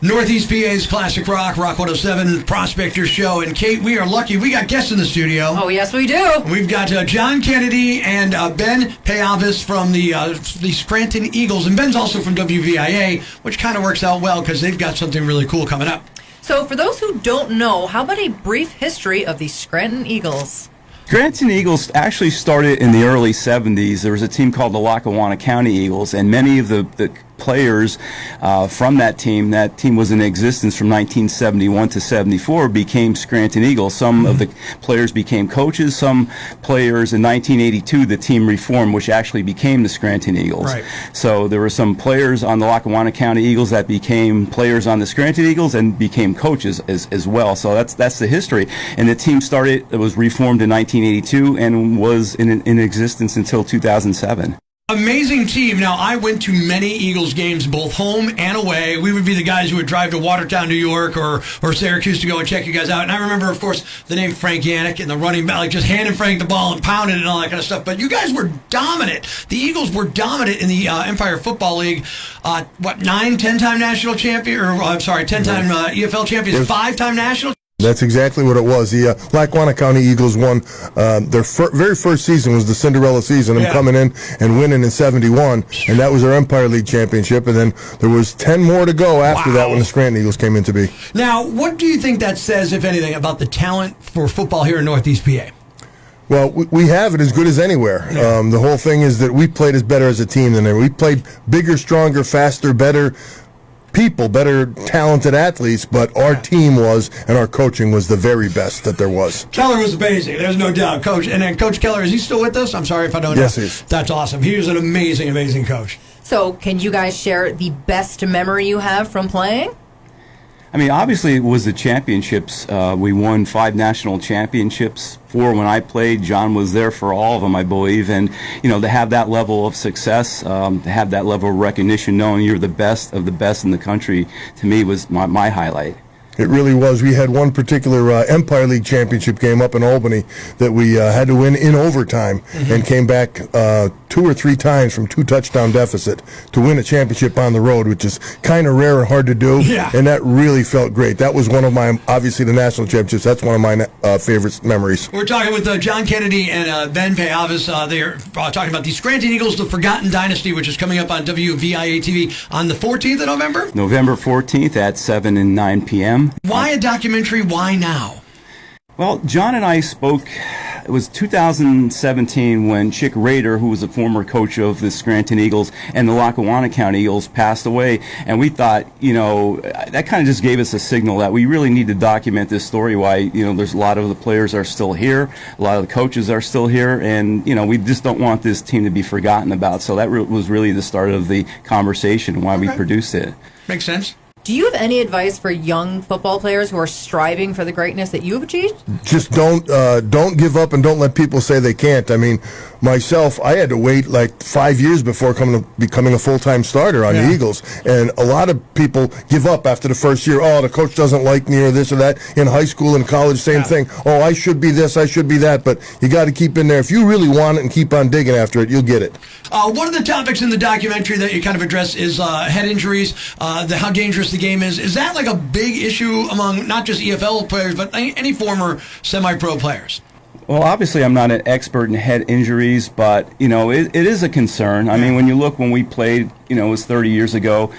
Northeast PA's Classic Rock 107, Prospector Show. And Kait, we are lucky. We got guests in the studio. Oh, yes, we do. We've got John Kennedy and Ben Payavis from the Scranton Eagles. And Ben's also from WVIA, which kind of works out well because they've got something really cool coming up. So for those who don't know, how about a brief history of the Scranton Eagles? Scranton Eagles actually started in the early 70s. There was a team called the Lackawanna County Eagles, and many of the players from that team was in existence from 1971 to 74, became Scranton Eagles. Some of the players became coaches. Some players in 1982, the team reformed, which actually became the Scranton Eagles. Right. So there were some players on the Lackawanna County Eagles that became players on the Scranton Eagles and became coaches as well. So that's the history. And the team it was reformed in 1982 and was in existence until 2007. Amazing team. Now, I went to many Eagles games, both home and away. We would be the guys who would drive to Watertown, New York, or Syracuse to go and check you guys out. And I remember, of course, the name Frank Yannick and the running back, like just handing Frank the ball and pounding it and all that kind of stuff. But you guys were dominant. The Eagles were dominant in the Empire Football League. 10-time national champion, or I'm sorry, 10-time EFL champions, 5-time national. That's exactly what it was. The Lackawanna County Eagles won their very first season was the Cinderella season, and coming in and winning in 71, and that was their Empire League championship. And then there was 10 more to go after that when the Scranton Eagles came in to be. Now, what do you think that says, if anything, about the talent for football here in Northeast PA? Well, we have it as good as anywhere. Yeah. The whole thing is that we played as better as a team than they. We played bigger, stronger, faster, better people, better talented athletes, but our team and our coaching was the very best that there was. Keller was amazing, there's no doubt. Coach, and then Coach Keller, is he still with us? I'm sorry if I don't know. Yes, he is. That's awesome. He was an amazing, amazing coach. So can you guys share the best memory you have from playing? I mean, obviously, it was the championships. We won 5 national championships. 4 when I played. John was there for all of them, I believe. And, to have that level of success, to have that level of recognition, knowing you're the best of the best in the country, to me was my highlight. It really was. We had one particular Empire League championship game up in Albany that we had to win in overtime and came back 2 or 3 times from 2 touchdown deficit to win a championship on the road, which is kind of rare and hard to do. Yeah. And that really felt great. That was one of my, obviously the national championships, that's one of my favorite memories. We're talking with John Kennedy and Ben Payavis. They're talking about the Scranton Eagles, the Forgotten Dynasty, which is coming up on WVIA TV on the 14th of November? November 14th at 7 and 9 p.m. Why a documentary? Why now? Well, John and I spoke, it was 2017 when Chick Rader, who was a former coach of the Scranton Eagles and the Lackawanna County Eagles, passed away. And we thought, that kind of just gave us a signal that we really need to document this story, why, there's a lot of the players are still here, a lot of the coaches are still here, and, we just don't want this team to be forgotten about. So that was really the start of the conversation, why we produced it. Makes sense. Do you have any advice for young football players who are striving for the greatness that you have achieved? Just don't give up and don't let people say they can't. I mean, myself, I had to wait like 5 years before becoming a full-time starter on the Eagles. And a lot of people give up after the first year. Oh, the coach doesn't like me or this or that. In high school and college, same thing. Oh, I should be this, I should be that. But you got to keep in there. If you really want it and keep on digging after it, you'll get it. One of the topics in the documentary that you kind of address is head injuries, how dangerous the game is. Is that like a big issue among not just EFL players, but any former semi-pro players? Well, obviously, I'm not an expert in head injuries, but, it is a concern. I mean, when we played, it was 30 years ago.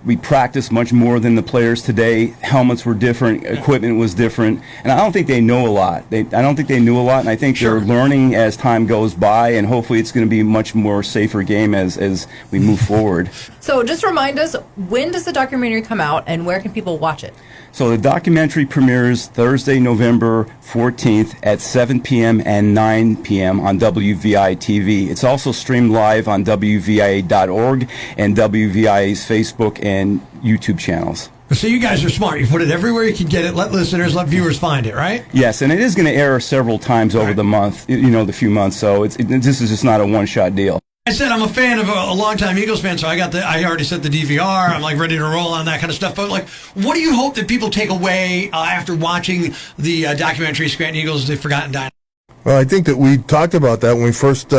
We practiced much more than the players today. Helmets were different. Equipment was different. And I don't think they know a lot. I don't think they knew a lot, and I think they're learning as time goes by, and hopefully it's going to be a much more safer game as we move forward. So just remind us, when does the documentary come out, and where can people watch it? So the documentary premieres Thursday, November 14th at 7 p.m. and 9 p.m. on WVI TV. It's also streamed live on WVIA.org and WVIA's Facebook and YouTube channels. So you guys are smart. You put it everywhere you can get it. Let listeners, let viewers find it, right? Yes, and it is going to air several times over the month, the few months. So this is just not a one-shot deal. I said I'm a fan of a longtime Eagles fan, so I already set the DVR. I'm like ready to roll on that kind of stuff. But like, what do you hope that people take away after watching the documentary Scranton Eagles, The Forgotten Dynasty? Well, I think that we talked about that when we first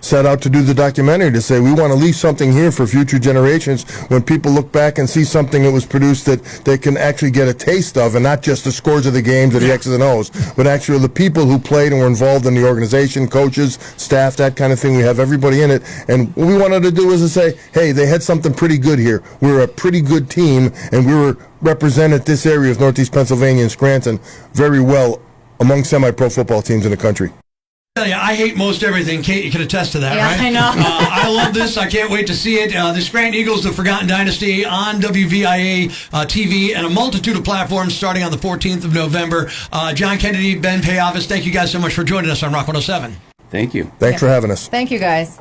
set out to do the documentary, to say we want to leave something here for future generations when people look back and see something that was produced that they can actually get a taste of, and not just the scores of the games or the X's and O's, but actually the people who played and were involved in the organization, coaches, staff, that kind of thing. We have everybody in it. And what we wanted to do was to say, hey, they had something pretty good here. We were a pretty good team, and we were represented this area of Northeast Pennsylvania and Scranton very well among semi-pro football teams in the country. I hate most everything. Kait, you can attest to that, Yeah, right? I know. I love this. I can't wait to see it. The Scranton Eagles, the Forgotten Dynasty, on WVIA TV and a multitude of platforms starting on the 14th of November. John Kennedy, Ben Payavis, thank you guys so much for joining us on Rock 107. Thank you. Thanks for having us. Thank you, guys.